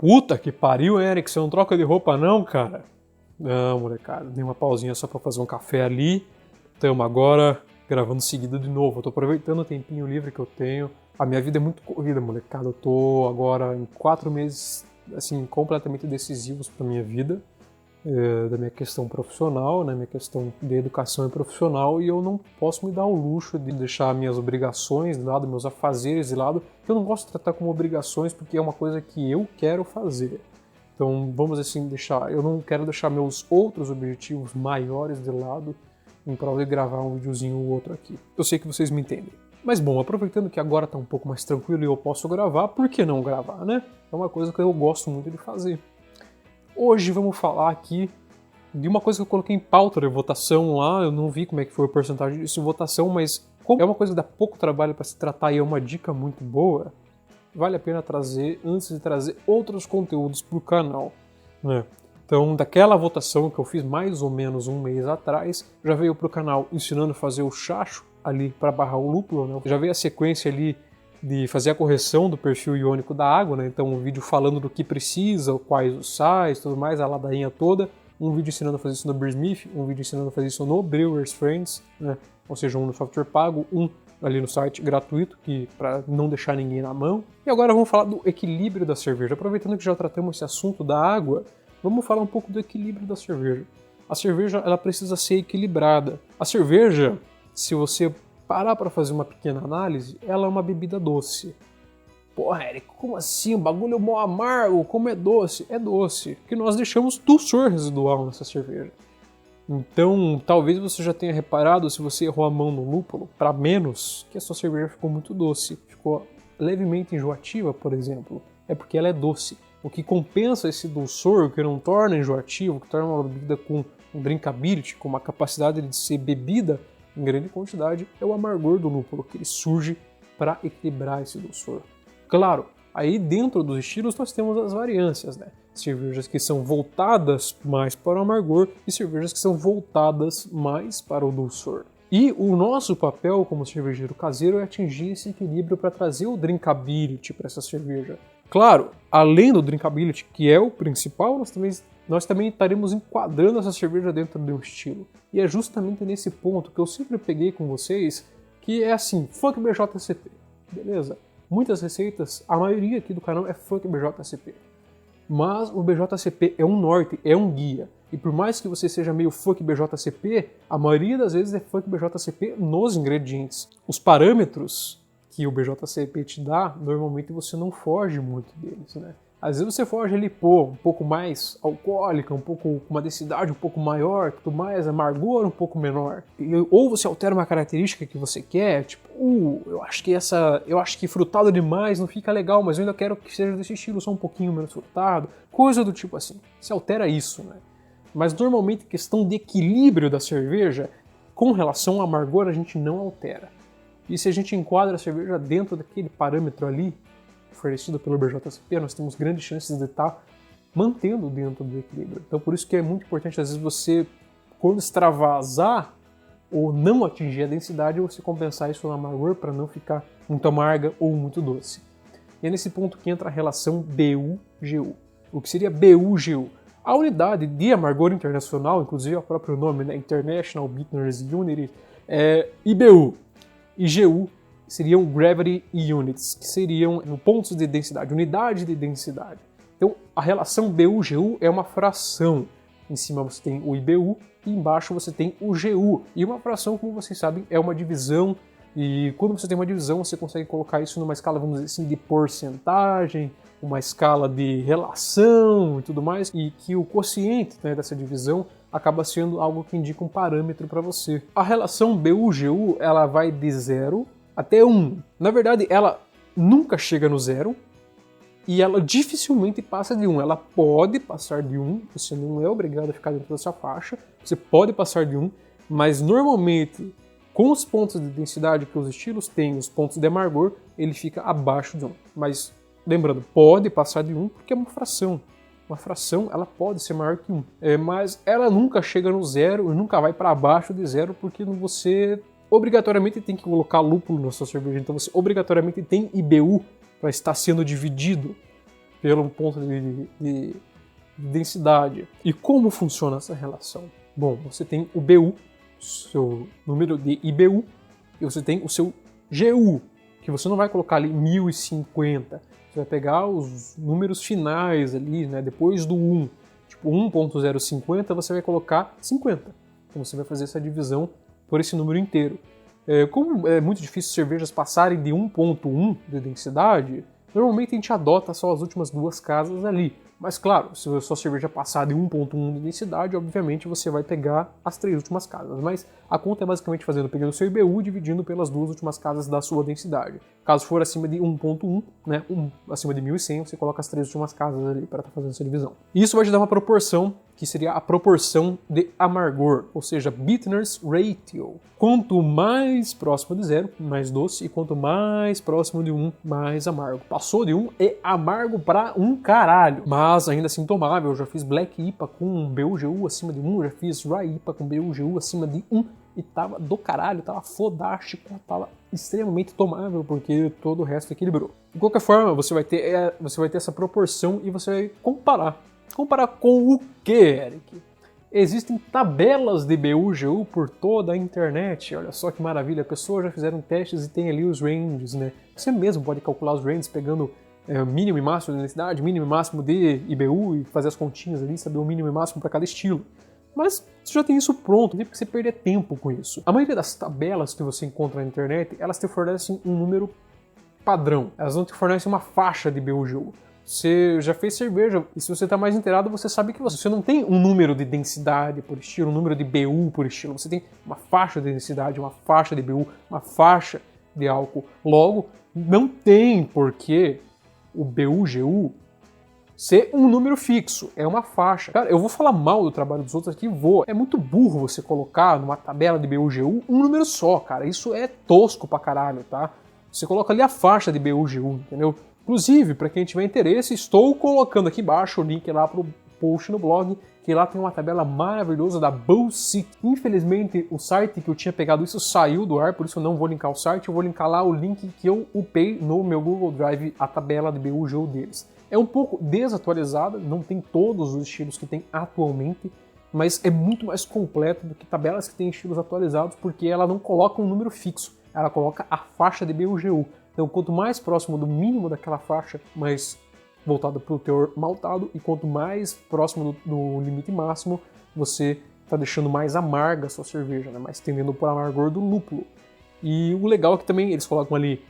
Puta que pariu, Eric, você não troca de roupa não, cara? Não, molecada, dei uma pausinha só pra fazer um café ali. Tamo agora gravando seguido de novo. Eu tô aproveitando o tempinho livre que eu tenho. A minha vida é muito corrida, molecada. Eu tô agora em 4 meses, assim, completamente decisivos pra minha vida. Da minha questão profissional, né, minha questão de educação e profissional, e eu não posso me dar o luxo de deixar minhas obrigações de lado, meus afazeres de lado, que eu não gosto de tratar como obrigações porque é uma coisa que eu quero fazer. Então, vamos assim, eu não quero deixar meus outros objetivos maiores de lado em prol de gravar um videozinho ou outro aqui. Eu sei que vocês me entendem. Mas bom, aproveitando que agora tá um pouco mais tranquilo e eu posso gravar, por que não gravar, né? É uma coisa que eu gosto muito de fazer. Hoje vamos falar aqui de uma coisa que eu coloquei em pauta de votação lá, eu não vi como é que foi a porcentagem disso em votação, mas como é uma coisa que dá pouco trabalho para se tratar e é uma dica muito boa, vale a pena trazer antes de trazer outros conteúdos para o canal, né? Então, daquela votação que eu fiz mais ou menos um mês atrás, já veio para o canal ensinando a fazer o chacho ali para barrar o lúpulo, né? Já veio a sequência ali de fazer a correção do perfil iônico da água, né? Então um vídeo falando do que precisa, quais os sais, tudo mais, a ladainha toda, um vídeo ensinando a fazer isso no Beersmith, um vídeo ensinando a fazer isso no Brewers Friends, né? Ou seja, um no software pago, um ali no site gratuito, que para não deixar ninguém na mão. E agora vamos falar do equilíbrio da cerveja. Aproveitando que já tratamos esse assunto da água, vamos falar um pouco do equilíbrio da cerveja. A cerveja, ela precisa ser equilibrada. A cerveja, se você parar para fazer uma pequena análise, ela é uma bebida doce. Porra, Eric, como assim? O bagulho é mó amargo, como é doce? É doce, porque nós deixamos dulçor residual nessa cerveja. Então, talvez você já tenha reparado, se você errou a mão no lúpulo, para menos, que a sua cerveja ficou muito doce. Ficou levemente enjoativa, por exemplo. É porque ela é doce. O que compensa esse dulçor, o que não torna enjoativo, que torna uma bebida com um drinkability, com uma capacidade de ser bebida em grande quantidade, é o amargor do lúpulo, que ele surge para equilibrar esse dulçor. Claro, aí dentro dos estilos nós temos as variâncias, né? Cervejas que são voltadas mais para o amargor e cervejas que são voltadas mais para o dulçor. E o nosso papel como cervejeiro caseiro é atingir esse equilíbrio para trazer o drinkability para essa cerveja. Claro, além do drinkability, que é o principal, nós também estaremos enquadrando essa cerveja dentro de um estilo. E é justamente nesse ponto que eu sempre peguei com vocês, que é assim, Funk BJCP, beleza? Muitas receitas, a maioria aqui do canal é Funk BJCP. Mas o BJCP é um norte, é um guia. E por mais que você seja meio Funk BJCP, a maioria das vezes é Funk BJCP nos ingredientes. Os parâmetros que o BJCP te dá, normalmente você não foge muito deles, né? Às vezes você foge ali, um pouco mais alcoólica, um pouco com uma densidade um pouco maior, tudo mais, amargor um pouco menor. Ou você altera uma característica que você quer, tipo, eu acho que frutado demais não fica legal, mas eu ainda quero que seja desse estilo, só um pouquinho menos frutado, coisa do tipo assim. Você altera isso, né? Mas normalmente questão de equilíbrio da cerveja, com relação ao amargor, a gente não altera. E se a gente enquadra a cerveja dentro daquele parâmetro ali, fornecido pelo BJCP, nós temos grandes chances de estar mantendo dentro do equilíbrio. Então por isso que é muito importante, às vezes, você, quando extravasar ou não atingir a densidade, você compensar isso no amargor para não ficar muito amarga ou muito doce. E é nesse ponto que entra a relação BU-GU. O que seria BU-GU? A unidade de amargor internacional, inclusive é o próprio nome, né? International Bitterness Unit, é IBU. E GU seriam Gravity Units, que seriam pontos de densidade, unidade de densidade. Então, a relação BU-GU é uma fração. Em cima você tem o IBU e embaixo você tem o GU. E uma fração, como vocês sabem, é uma divisão. E quando você tem uma divisão, você consegue colocar isso numa escala, vamos dizer assim, de porcentagem, uma escala de relação e tudo mais, e que o quociente, né, dessa divisão acaba sendo algo que indica um parâmetro para você. A relação BU-GU, ela vai de 0 até 1. Na verdade, ela nunca chega no 0 e ela dificilmente passa de 1. Ela pode passar de 1, você não é obrigado a ficar dentro dessa faixa, você pode passar de 1, mas normalmente, com os pontos de densidade que os estilos têm, os pontos de amargor, ele fica abaixo de 1. Mas, lembrando, pode passar de 1 porque é uma fração. Uma fração, ela pode ser maior que 1. Mas ela nunca chega no 0 e nunca vai para baixo de 0 porque você obrigatoriamente tem que colocar lúpulo na sua cerveja. Então você obrigatoriamente tem IBU para estar sendo dividido pelo ponto de densidade. E como funciona essa relação? Bom, você tem o BU, seu número de IBU, e você tem o seu GU, que você não vai colocar ali 1050, você vai pegar os números finais ali, né, depois do 1, tipo 1.050, você vai colocar 50. Então você vai fazer essa divisão por esse número inteiro. Como é muito difícil cervejas passarem de 1.1 de densidade, normalmente a gente adota só as últimas duas casas ali. Mas claro, se a sua cerveja passar de 1.1 de densidade, obviamente você vai pegar as 3 últimas casas. Mas a conta é basicamente pegando o seu IBU e dividindo pelas 2 últimas casas da sua densidade. Caso for acima de 1.1, né, acima de 1100, você coloca as 3 últimas casas ali para estar fazendo essa divisão. Isso vai te dar uma proporção, que seria a proporção de amargor, ou seja, bitterness ratio. Quanto mais próximo de 0, mais doce, e quanto mais próximo de 1, mais amargo. Passou de 1, é amargo pra um caralho, mas ainda assim tomável. Eu já fiz Black IPA com BUGU acima de 1, já fiz Rye IPA com BUGU acima de 1, e tava do caralho, tava fodástico, tava extremamente tomável, porque todo o resto equilibrou. De qualquer forma, você vai ter essa proporção e você vai comparar. Comparar com o que, Eric? Existem tabelas de BUGU por toda a internet. Olha só que maravilha, pessoas já fizeram testes e tem ali os ranges, né? Você mesmo pode calcular os ranges pegando mínimo e máximo de densidade, mínimo e máximo de IBU e fazer as continhas ali, saber o mínimo e máximo para cada estilo. Mas você já tem isso pronto, não tem porque você perder tempo com isso. A maioria das tabelas que você encontra na internet, elas te fornecem um número padrão. Elas não te fornecem uma faixa de BUGU. Você já fez cerveja, e se você está mais inteirado, você sabe que você não tem um número de densidade por estilo, um número de BU por estilo. Você tem uma faixa de densidade, uma faixa de BU, uma faixa de álcool. Logo, não tem porquê o BUGU ser um número fixo, é uma faixa. Cara, eu vou falar mal do trabalho dos outros aqui, vou. É muito burro você colocar numa tabela de BUGU um número só, cara. Isso é tosco pra caralho, tá? Você coloca ali a faixa de BUGU, entendeu? Inclusive, para quem tiver interesse, estou colocando aqui embaixo o link lá pro post no blog, que lá tem uma tabela maravilhosa da Bullshit. Infelizmente, o site que eu tinha pegado isso saiu do ar, por isso eu não vou linkar o site, eu vou linkar lá o link que eu upei no meu Google Drive, a tabela de BUGU deles. É um pouco desatualizada, não tem todos os estilos que tem atualmente, mas é muito mais completo do que tabelas que têm estilos atualizados, porque ela não coloca um número fixo, ela coloca a faixa de BUGU. Então, quanto mais próximo do mínimo daquela faixa, mais voltado para o teor maltado, e quanto mais próximo do limite máximo, você está deixando mais amarga a sua cerveja, né? Mais tendendo para o amargor do lúpulo. E o legal é que também eles colocam ali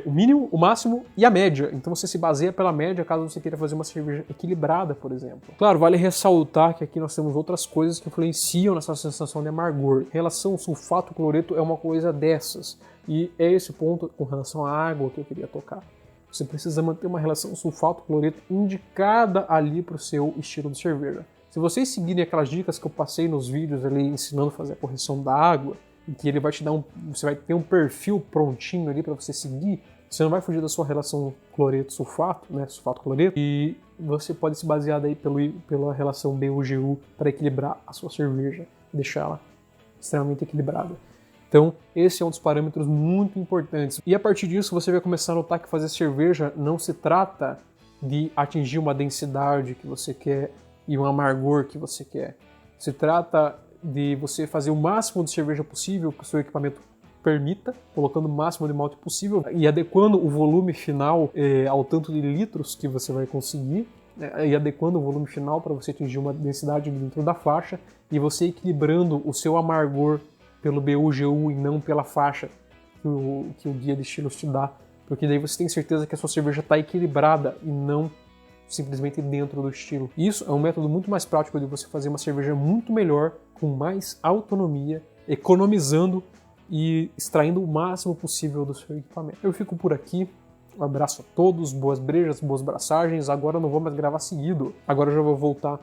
o mínimo, o máximo e a média. Então você se baseia pela média caso você queira fazer uma cerveja equilibrada, por exemplo. Claro, vale ressaltar que aqui nós temos outras coisas que influenciam nessa sensação de amargor. Relação sulfato-cloreto é uma coisa dessas. E é esse ponto com relação à água que eu queria tocar. Você precisa manter uma relação sulfato-cloreto indicada ali para o seu estilo de cerveja. Se vocês seguirem aquelas dicas que eu passei nos vídeos ali ensinando a fazer a correção da água, em que ele vai te dar você vai ter um perfil prontinho ali para você seguir, você não vai fugir da sua relação cloreto-sulfato, né, sulfato-cloreto, e você pode se basear daí pela relação BUGU para equilibrar a sua cerveja e deixar ela extremamente equilibrada. Então, esse é um dos parâmetros muito importantes. E a partir disso, você vai começar a notar que fazer cerveja não se trata de atingir uma densidade que você quer e um amargor que você quer. Se trata de você fazer o máximo de cerveja possível que o seu equipamento permita, colocando o máximo de malte possível e adequando o volume final ao tanto de litros que você vai conseguir, né, e adequando o volume final para você atingir uma densidade dentro da faixa, e você equilibrando o seu amargor pelo BUGU e não pela faixa que o guia de estilos te dá, porque daí você tem certeza que a sua cerveja está equilibrada e não simplesmente dentro do estilo. Isso é um método muito mais prático de você fazer uma cerveja muito melhor, com mais autonomia, economizando e extraindo o máximo possível do seu equipamento. Eu fico por aqui, um abraço a todos, boas brejas, boas braçagens. Agora eu não vou mais gravar seguido, agora eu já vou voltar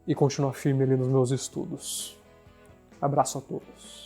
e continuar firme ali nos meus estudos. Abraço a todos.